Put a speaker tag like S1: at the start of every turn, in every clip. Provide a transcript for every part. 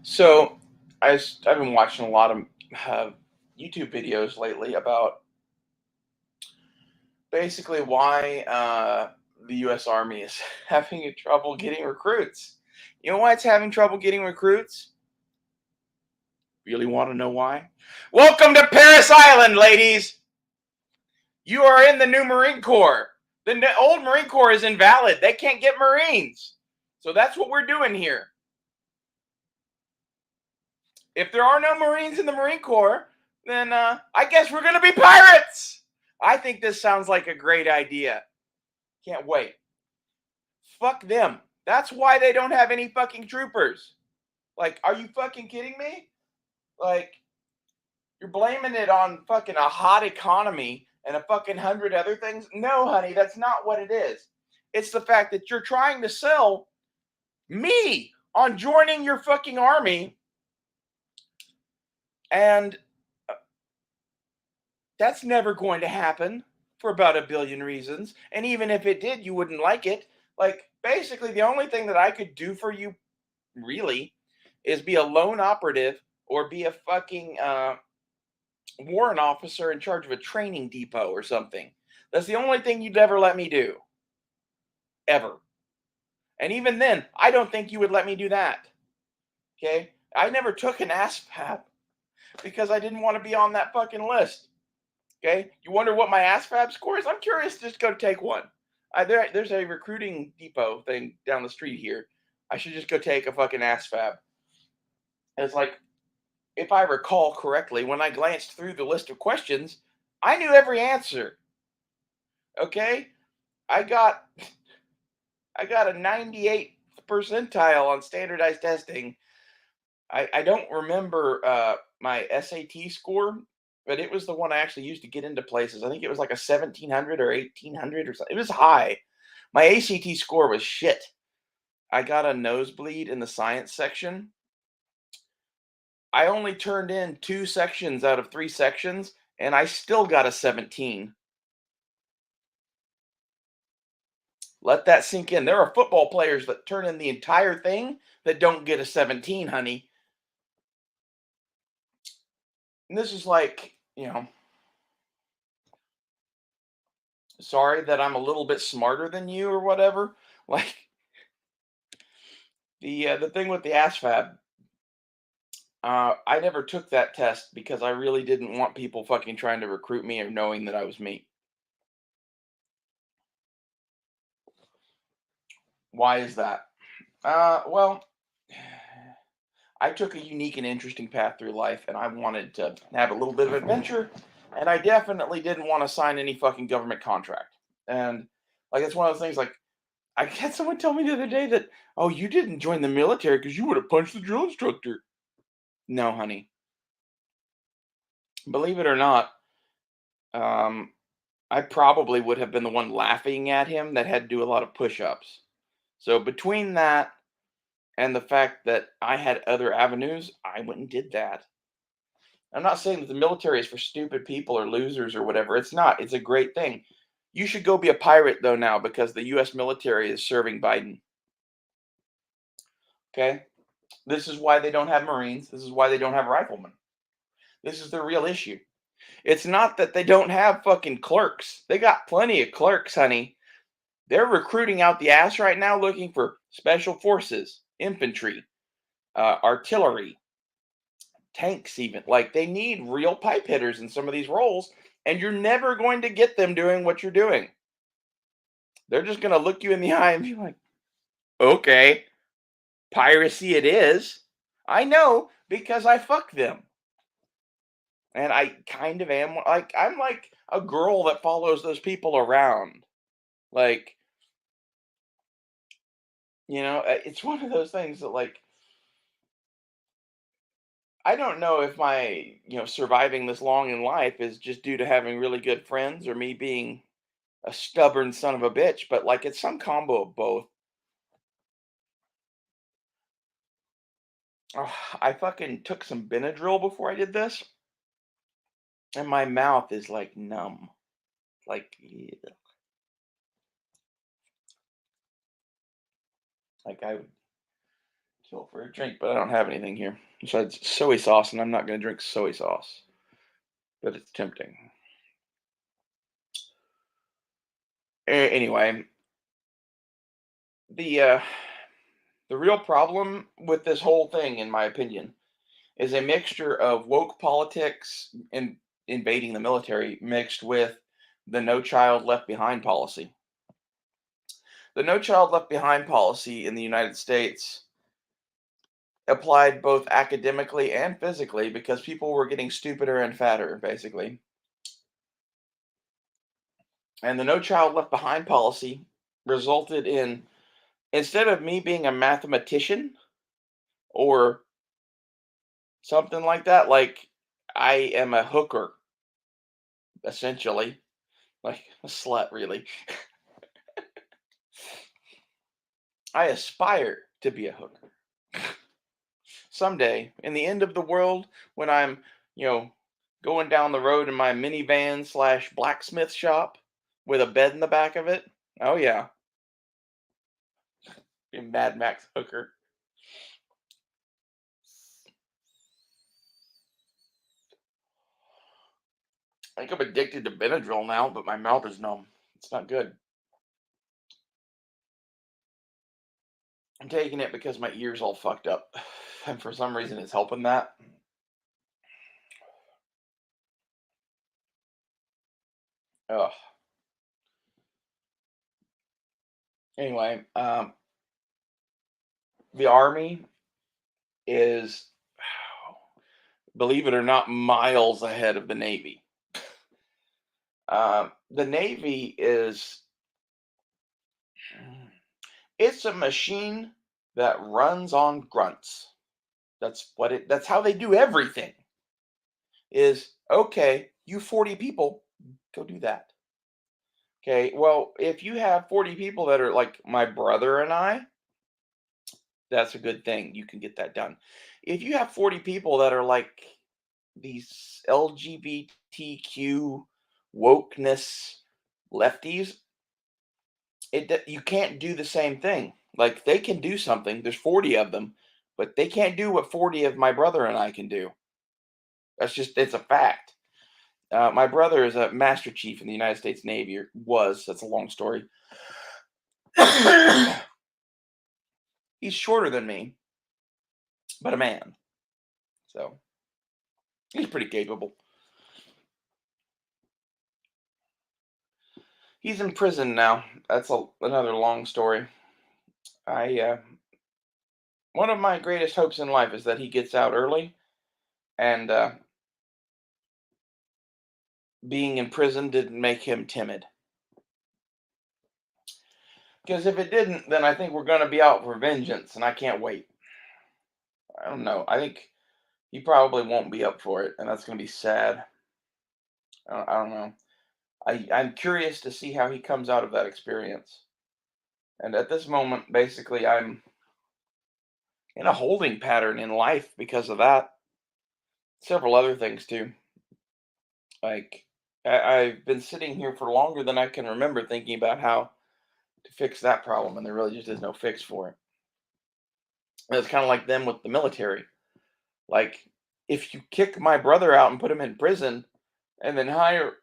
S1: So I've been watching a lot of uh, YouTube videos lately about basically why the U.S. Army is having trouble getting recruits. You know why it's having trouble getting recruits? Really want to know why? Welcome to Paris Island, ladies. You are in the new Marine Corps. The old Marine Corps is invalid. They can't get Marines. So that's what we're doing here. If there are no Marines in the Marine Corps, then I guess we're going to be pirates. I think this sounds like a great idea. Can't wait. Fuck them. That's why they don't have any fucking troopers. Like, are you fucking kidding me? Like, you're blaming it on fucking a hot economy and a fucking hundred other things. No, honey, that's not what it is. It's the fact that you're trying to sell me on joining your fucking army, and that's never going to happen for about a billion reasons. And even if it did, you wouldn't like it. Like, basically, the only thing that I could do for you, really, is be a lone operative or be a fucking warrant officer in charge of a training depot or something. That's the only thing you'd ever let me do. Ever. And even then, I don't think you would let me do that. Okay? I never took an ASVAB because I didn't want to be on that fucking list. Okay, you wonder what my ASVAB score is? I'm curious. Just go take one. There's a recruiting depot thing down the street here. I should just go take a fucking ASVAB. And it's like, if I recall correctly, when I glanced through the list of questions, I knew every answer. Okay, I got I got a 98th percentile on standardized testing. I don't remember my SAT score, but it was the one I actually used to get into places. I think it was like a 1700 or 1800 or something. It was high. My ACT score was shit. I got a nosebleed in the science section. I only turned in 2 sections out of 3 sections, and I still got a 17. Let that sink in. There are football players that turn in the entire thing that don't get a 17, honey. And this is like, sorry that I'm a little bit smarter than you or whatever. Like, the thing with the ASVAB, I never took that test because I really didn't want people fucking trying to recruit me or knowing that I was me. Why is that? Well, I took a unique and interesting path through life, and I wanted to have a little bit of adventure, and I definitely didn't want to sign any fucking government contract. And like, it's one of those things. Like, I had someone tell me the other day that, oh, you didn't join the military because you would have punched the drill instructor. No, honey. Believe it or not, um, I probably would have been the one laughing at him that had to do a lot of push-ups. So between that and the fact that I had other avenues, I went and did that. I'm not saying that the military is for stupid people or losers or whatever. It's not. It's a great thing. You should go be a pirate though now because the US military is serving Biden. Okay? This is why they don't have Marines. This is why they don't have riflemen. This is the real issue. It's not that they don't have fucking clerks. They got plenty of clerks, honey. They're recruiting out the ass right now looking for special forces, infantry, artillery, tanks, even. Like, they need real pipe hitters in some of these roles, and you're never going to get them doing what you're doing. They're just going to look you in the eye and be like, okay, piracy it is. I know because I fuck them. And I kind of am like, I'm like a girl that follows those people around. Like, it's one of those things that, like, I don't know if my, surviving this long in life is just due to having really good friends or me being a stubborn son of a bitch, but like, it's some combo of both. Ugh, I fucking took some Benadryl before I did this, and my mouth is like numb. Like, ugh. Like, I kill for a drink, but I don't have anything here besides soy sauce, and I'm not going to drink soy sauce, but it's tempting. Anyway, the uh, the real problem with this whole thing, in my opinion, is a mixture of woke politics and invading the military mixed with the No Child Left Behind policy. The No Child Left Behind policy in the United States applied both academically and physically because people were getting stupider and fatter, basically. And the No Child Left Behind policy resulted in, instead of me being a mathematician or something like that, like I am a hooker, essentially, like a slut, really. I aspire to be a hooker. Someday, in the end of the world, when I'm, you know, going down the road in my minivan slash blacksmith shop with a bed in the back of it, oh yeah, be a Mad Max hooker. I think I'm addicted to Benadryl now, but my mouth is numb. It's not good. I'm taking it because my ear's all fucked up, and for some reason, it's helping that. Ugh. Anyway, the army is, believe it or not, miles ahead of the Navy. The Navy is, it's a machine that runs on grunts. That's how they do everything. Is okay, you 40 people, go do that. Okay, well, if you have 40 people that are like my brother and I, that's a good thing. You can get that done. If you have 40 people that are like these LGBTQ wokeness lefties, you can't do the same thing. Like they can do something. There's 40 of them, but they can't do what 40 of my brother and I can do. It's a fact. My brother is a Master Chief in the United States Navy, or was. That's a long story. He's shorter than me, but a man. So he's pretty capable. He's in prison now. That's another long story. I One of my greatest hopes in life is that he gets out early, and being in prison didn't make him timid. Because if it didn't, then I think we're going to be out for vengeance, and I can't wait. I don't know. I think he probably won't be up for it, and that's going to be sad. I don't know. I'm curious to see how he comes out of that experience. And at this moment, basically, I'm in a holding pattern in life because of that. Several other things too. Like I've been sitting here for longer than I can remember thinking about how to fix that problem, and there really just is no fix for it. And it's kind of like them with the military. Like if you kick my brother out and put him in prison, and then hire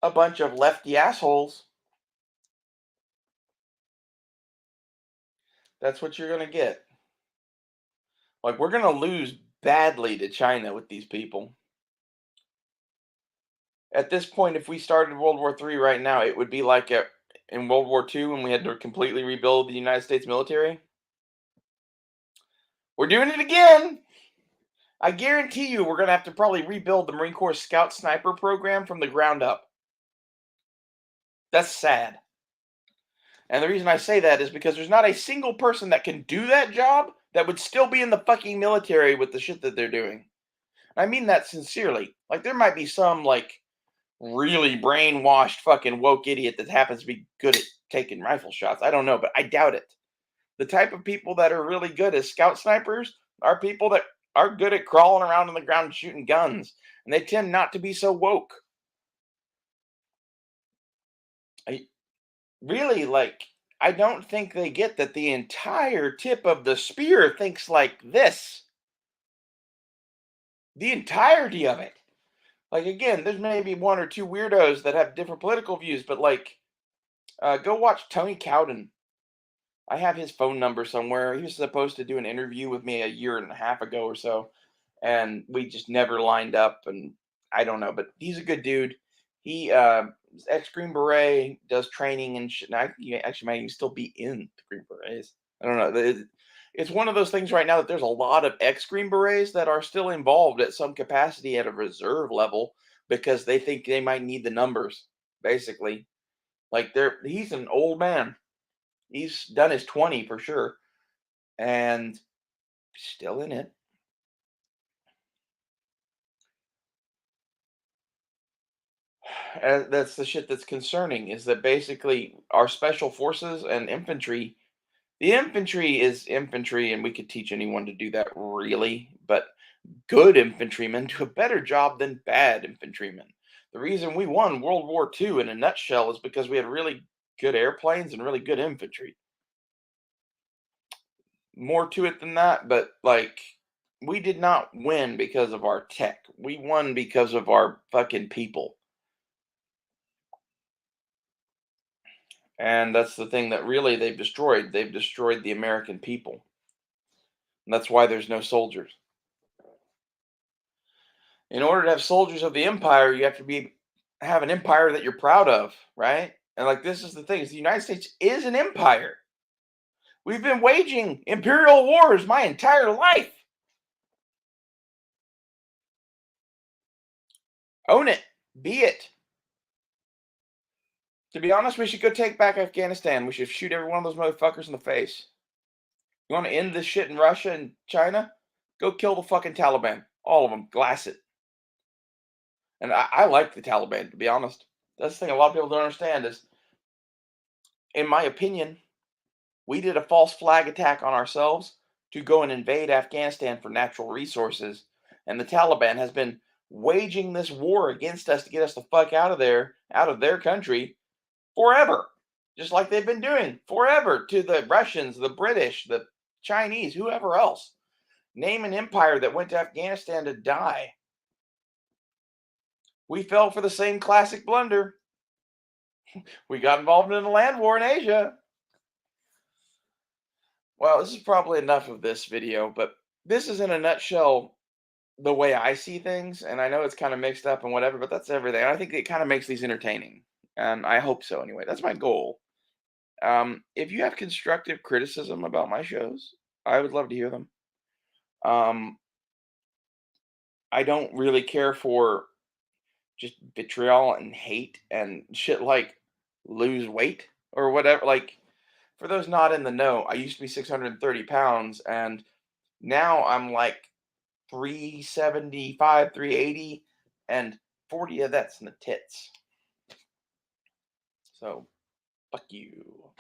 S1: a bunch of lefty assholes, that's what you're gonna get. Like we're gonna lose badly to China with these people. At this point, if we started World War III right now, it would be like in World War II when we had to completely rebuild the United States military. We're doing it again. I guarantee you we're going to have to probably rebuild the Marine Corps Scout Sniper program from the ground up. That's sad. And the reason I say that is because there's not a single person that can do that job that would still be in the fucking military with the shit that they're doing. I mean that sincerely. Like there might be some like really brainwashed fucking woke idiot that happens to be good at taking rifle shots. I don't know, but I doubt it. The type of people that are really good as scout snipers are people that are good at crawling around on the ground and shooting guns, and they tend not to be so woke. I really like I don't think they get that the entire tip of the spear thinks like this. The entirety of it. Like, again, there's maybe one or two weirdos that have different political views, but like, go watch Tony Cowden. I have his phone number somewhere. He was supposed to do an interview with me a year and a half ago or so, and we just never lined up. And I don't know, but he's a good dude. He is ex Green Beret, does training and shit. And he actually might even still be in the Green Berets. I don't know. It's one of those things right now that there's a lot of ex Green Berets that are still involved at some capacity at a reserve level because they think they might need the numbers. Basically, like he's an old man. He's done his 20 for sure, and still in it. And that's the shit that's concerning is that basically our special forces and infantry, the infantry is infantry, and we could teach anyone to do that really, but good infantrymen do a better job than bad infantrymen. The reason we won World War II in a nutshell is because we had really good airplanes and really good infantry. More to it than that, but like we did not win because of our tech. We won because of our fucking people. And that's the thing that really they've destroyed. They've destroyed the American people. And that's why there's no soldiers. In order to have soldiers of the empire, you have to have an empire that you're proud of, right? And like this is the thing: is the United States is an empire. We've been waging imperial wars my entire life. Own it. Be it. To be honest, we should go take back Afghanistan. We should shoot every one of those motherfuckers in the face. You want to end this shit in Russia and China? Go kill the fucking Taliban. All of them. Glass it. And I like the Taliban, to be honest. That's the thing a lot of people don't understand is, in my opinion, we did a false flag attack on ourselves to go and invade Afghanistan for natural resources. And the Taliban has been waging this war against us to get us the fuck out of there, out of their country, forever. Just like they've been doing forever to the Russians, the British, the Chinese, whoever else. Name an empire that went to Afghanistan to die. We fell for the same classic blunder. We got involved in a land war in Asia. Well, this is probably enough of this video, but this is in a nutshell the way I see things. And I know it's kind of mixed up and whatever, but that's everything. I think it kind of makes these entertaining. And I hope so anyway. That's my goal. If you have constructive criticism about my shows, I would love to hear them. Um, I don't really care for just vitriol and hate and shit like lose weight or whatever. Like, for those not in the know, I used to be 630 pounds and now I'm like 375, 380, and 40 of that's in the tits. So, fuck you.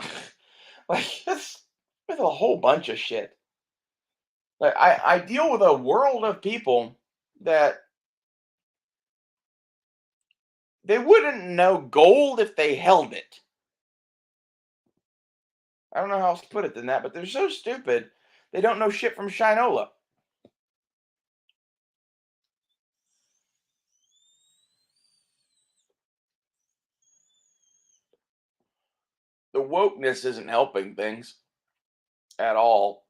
S1: Like, that's with a whole bunch of shit. Like, I deal with a world of people that they wouldn't know gold if they held it. I don't know how else to put it than that, but they're so stupid. They don't know shit from Shinola. The wokeness isn't helping things at all.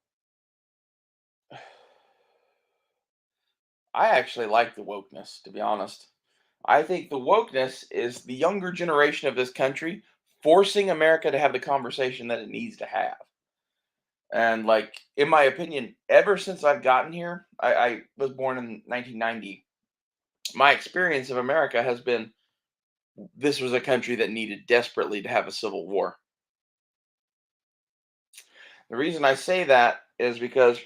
S1: I actually like the wokeness, to be honest. I think the wokeness is the younger generation of this country forcing America to have the conversation that it needs to have. And like, in my opinion, ever since I've gotten here, I was born in 1990. My experience of America has been this was a country that needed desperately to have a civil war. The reason I say that is because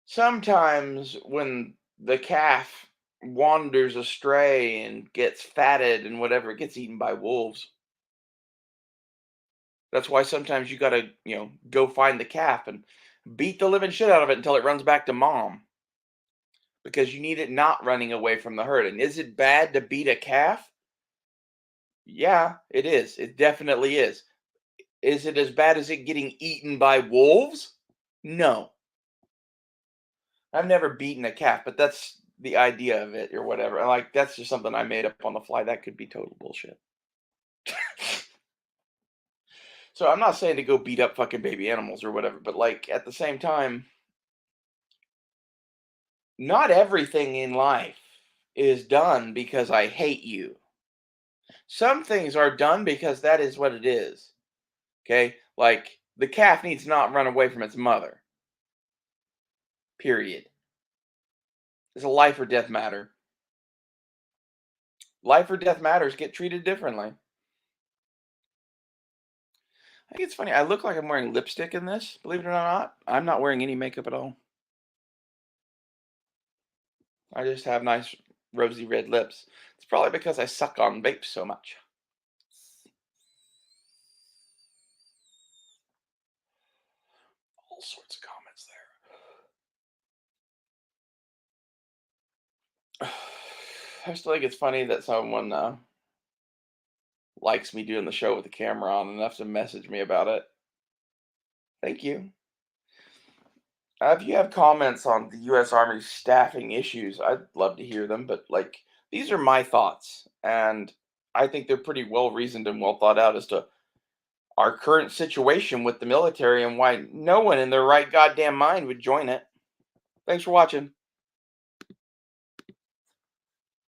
S1: sometimes when the calf wanders astray and gets fatted and whatever, it gets eaten by wolves. That's why sometimes you gotta, go find the calf and beat the living shit out of it until it runs back to mom. Because you need it not running away from the herd. And is it bad to beat a calf? Yeah, it is. It definitely is. Is it as bad as it getting eaten by wolves? No. I've never beaten a calf, but that's the idea of it or whatever. Like, that's just something I made up on the fly. That could be total bullshit. So I'm not saying to go beat up fucking baby animals or whatever, but like at the same time, not everything in life is done because I hate you. Some things are done because that is what it is. Okay? Like the calf needs not run away from its mother. Period. It's a life or death matter. Life or death matters get treated differently. I think it's funny. I look like I'm wearing lipstick in this, believe it or not. I'm not wearing any makeup at all. I just have nice rosy red lips. It's probably because I suck on vape so much. All sorts of comments there. I still think it's funny that someone likes me doing the show with the camera on enough to message me about it. Thank you. If you have comments on the U.S. Army's staffing issues, I'd love to hear them. But like, these are my thoughts, and I think they're pretty well reasoned and well thought out as to our current situation with the military and why no one in their right goddamn mind would join it. Thanks for watching.